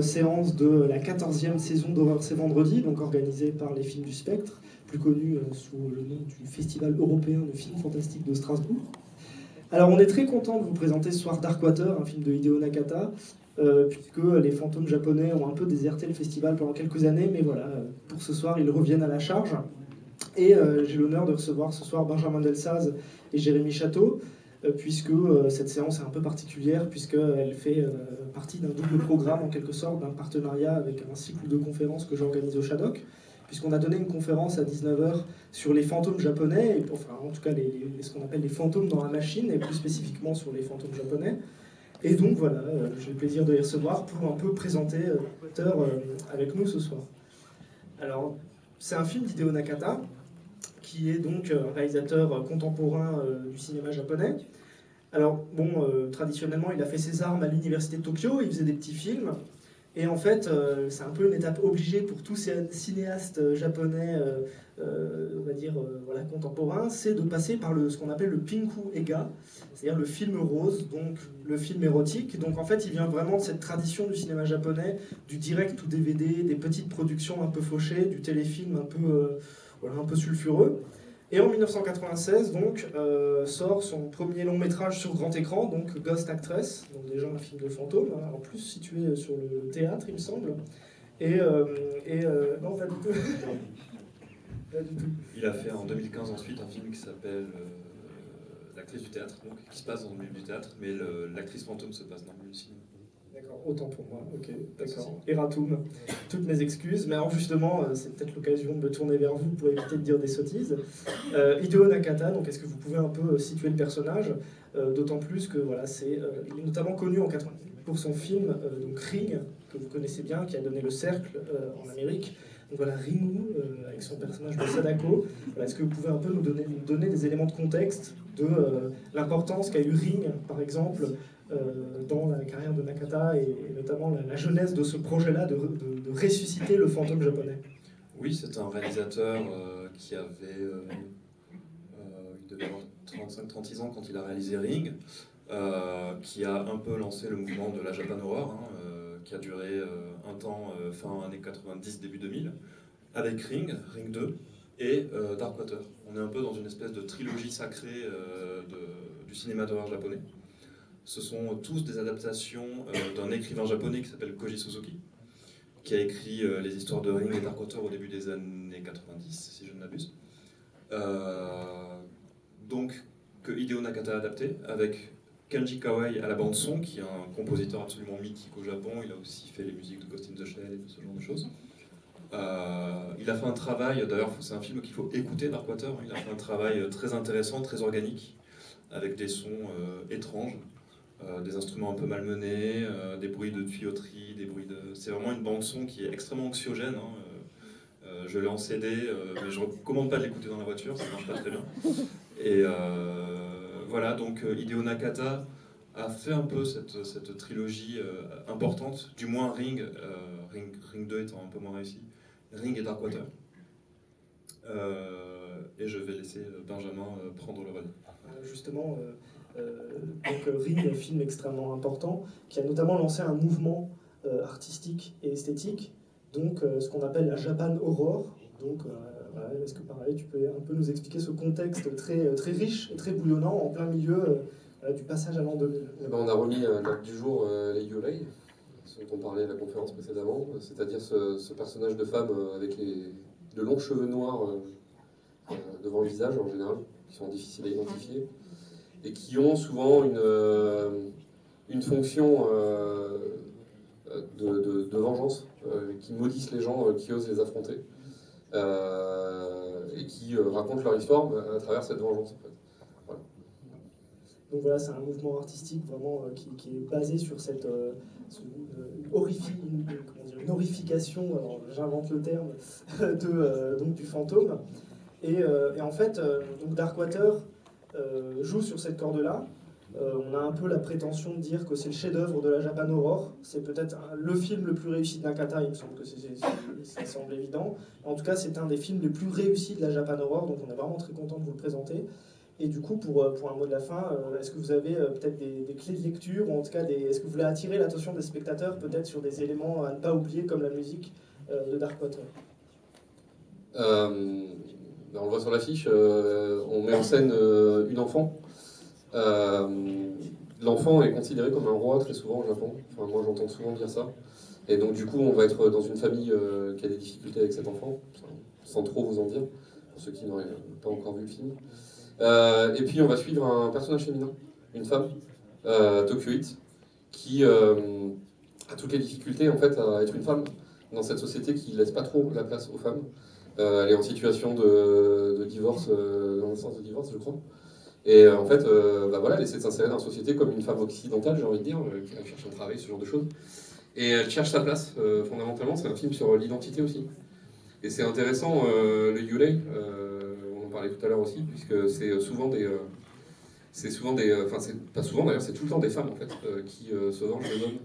Séance de la 14e saison d'Horreur c'est vendredi, donc organisée par les Films du Spectre, plus connu sous le nom du Festival européen de films fantastiques de Strasbourg. Alors on est très content de vous présenter ce soir Darkwater, un film de Hideo Nakata, puisque les fantômes japonais ont un peu déserté le festival pendant quelques années, mais voilà, pour ce soir ils reviennent à la charge. Et j'ai l'honneur de recevoir ce soir Benjamin Delsaz et Jérémy Château, puisque cette séance est un peu particulière, puisqu'elle fait partie d'un double programme, en quelque sorte, d'un partenariat avec un cycle de conférences que j'organise au Shadok, puisqu'on a donné une conférence à 19h sur les fantômes japonais, et, enfin en tout cas ce qu'on appelle les fantômes dans la machine, et plus spécifiquement sur les fantômes japonais. Et donc voilà, j'ai le plaisir de les recevoir pour un peu présenter l'auteur avec nous ce soir. Alors, c'est un film d'Hideo Nakata, qui est donc un réalisateur contemporain du cinéma japonais. Alors, bon, traditionnellement, il a fait ses armes à l'université de Tokyo, il faisait des petits films, et en fait, c'est un peu une étape obligée pour tous ces cinéastes japonais, on va dire, voilà, contemporains, c'est de passer par ce qu'on appelle le Pinku Ega, c'est-à-dire le film rose, donc le film érotique. Donc en fait, il vient vraiment de cette tradition du cinéma japonais, du direct ou DVD, des petites productions un peu fauchées, du téléfilm voilà, un peu sulfureux. Et en 1996, donc, sort son premier long métrage sur grand écran, donc Ghost Actress, donc déjà un film de fantôme, hein, en plus situé sur le théâtre, il me semble. Non, pas du tout. Pas du tout. Il a fait en 2015 ensuite un film qui s'appelle L'actrice du théâtre, donc, qui se passe dans le milieu du théâtre, mais l'actrice fantôme se passe dans le milieu du cinéma. D'accord, autant pour moi, ok, d'accord. Eratum, toutes mes excuses, mais alors justement, c'est peut-être l'occasion de me tourner vers vous pour éviter de dire des sottises. Hideo Nakata, donc est-ce que vous pouvez un peu situer le personnage, d'autant plus que voilà, il est notamment connu en 88 pour son film donc Ring, que vous connaissez bien, qui a donné Le Cercle en Amérique. Donc voilà, Ringu, avec son personnage de Sadako. Voilà, est-ce que vous pouvez un peu nous donner des éléments de contexte de l'importance qu'a eu Ring, par exemple, dans la carrière de Nakata et notamment la genèse de ce projet-là de ressusciter le fantôme japonais? Oui, c'est un réalisateur qui avait il devait avoir 35-36 ans quand il a réalisé Ring, qui a un peu lancé le mouvement de la Japan Horror, hein, qui a duré un temps fin années 90, début 2000, avec Ring 2 et Darkwater. On est un peu dans une espèce de trilogie sacrée du cinéma d'horreur japonais. Ce sont tous des adaptations d'un écrivain japonais qui s'appelle Koji Suzuki, qui a écrit les histoires de Ring et Darkwater au début des années 90, si je ne m'abuse. Donc, que Hideo Nakata a adapté, avec Kenji Kawai à la bande-son, qui est un compositeur absolument mythique au Japon. Il a aussi fait les musiques de Ghost in the Shell et ce genre de choses. Il a fait un travail, d'ailleurs c'est un film qu'il faut écouter, Darkwater. Il a fait un travail très intéressant, très organique, avec des sons étranges. Des instruments un peu malmenés, des bruits de tuyauterie, c'est vraiment une bande-son qui est extrêmement anxiogène. Hein. Je l'ai en CD, mais je ne recommande pas de l'écouter dans la voiture, ça ne marche pas très bien. Et voilà, donc Hideo Nakata a fait un peu cette trilogie importante, du moins Ring 2 étant un peu moins réussi, Ring et Darkwater. Et je vais laisser Benjamin prendre le relais. Justement, donc Ring, un film extrêmement important, qui a notamment lancé un mouvement artistique et esthétique, donc ce qu'on appelle la Japan Horror. Donc, voilà, est-ce que pareil, tu peux un peu nous expliquer ce contexte très, très riche et très bouillonnant en plein milieu du passage à l'an 2000? On a remis à l'ordre du jour les Yurei, ce dont on parlait à la conférence précédemment, c'est-à-dire ce personnage de femme avec de longs cheveux noirs devant le visage en général, qui sont difficiles à identifier, et qui ont souvent une fonction de vengeance, qui maudissent les gens qui osent les affronter, et qui racontent leur histoire à travers cette vengeance. En fait. Voilà. Donc voilà, c'est un mouvement artistique vraiment qui est basé sur cette une horrification, alors j'invente le terme, donc du fantôme. Et en fait, donc Darkwater joue sur cette corde-là. On a un peu la prétention de dire que c'est le chef-d'œuvre de la Japan Horror. C'est peut-être le film le plus réussi de Nakata, il me semble que ça semble évident. En tout cas, c'est un des films les plus réussis de la Japan Horror, donc on est vraiment très content de vous le présenter. Et du coup, pour un mot de la fin, est-ce que vous avez peut-être des clés de lecture, ou en tout cas, est-ce que vous voulez attirer l'attention des spectateurs peut-être sur des éléments à ne pas oublier, comme la musique de Dark Water? On le voit sur l'affiche, on met en scène une enfant. L'enfant est considéré comme un roi très souvent au Japon. Enfin, moi, j'entends souvent dire ça. Et donc, du coup, on va être dans une famille qui a des difficultés avec cet enfant, sans trop vous en dire, pour ceux qui n'auraient pas encore vu le film. Et puis, on va suivre un personnage féminin, une femme, Tokyo-It, qui a toutes les difficultés en fait à être une femme dans cette société qui laisse pas trop la place aux femmes. Elle est en situation de divorce, dans le sens de divorce, je crois. Et en fait, voilà, elle essaie de s'insérer dans la société comme une femme occidentale, j'ai envie de dire, qui cherche un travail, ce genre de choses. Et elle cherche sa place, fondamentalement. C'est un film sur l'identité aussi. Et c'est intéressant, le Yulei, on en parlait tout à l'heure aussi, puisque c'est souvent des... enfin, c'est pas souvent d'ailleurs, c'est tout le temps des femmes en fait, qui se vengent des hommes.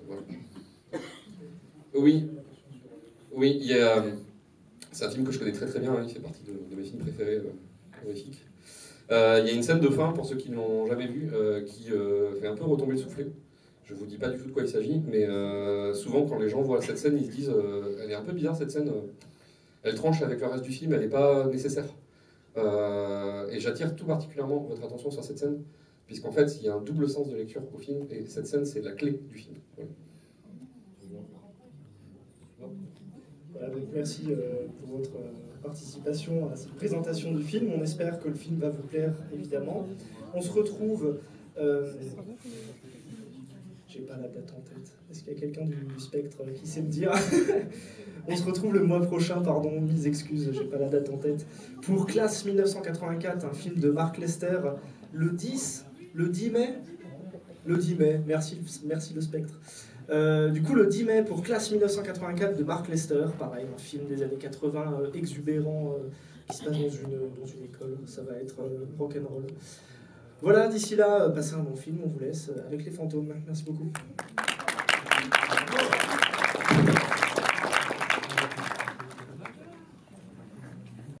Voilà. Oui, oui, c'est un film que je connais très très bien, hein, il fait partie de mes films préférés, horrifiques. Il y a une scène de fin, pour ceux qui ne l'ont jamais vu, qui fait un peu retomber le soufflet. Je vous dis pas du tout de quoi il s'agit, mais souvent quand les gens voient cette scène, ils se disent elle est un peu bizarre cette scène, elle tranche avec le reste du film, elle n'est pas nécessaire. Et j'attire tout particulièrement votre attention sur cette scène, puisqu'en fait il y a un double sens de lecture au film, et cette scène c'est la clé du film. Voilà. Voilà, donc merci pour votre participation à cette présentation du film. On espère que le film va vous plaire, évidemment. On se retrouve... j'ai pas la date en tête. Est-ce qu'il y a quelqu'un du spectre qui sait me dire? On se retrouve le mois prochain, pardon, mille excuses, j'ai pas la date en tête, pour Classe 1984, un film de Mark Lester, le 10 mai. Le 10 mai, merci le spectre. Du coup, le 10 mai pour Classe 1984 de Mark Lester, pareil, un film des années 80 exubérant qui se passe dans une école, ça va être rock'n'roll. Voilà, d'ici là, passez un bon film, on vous laisse avec les fantômes. Merci beaucoup.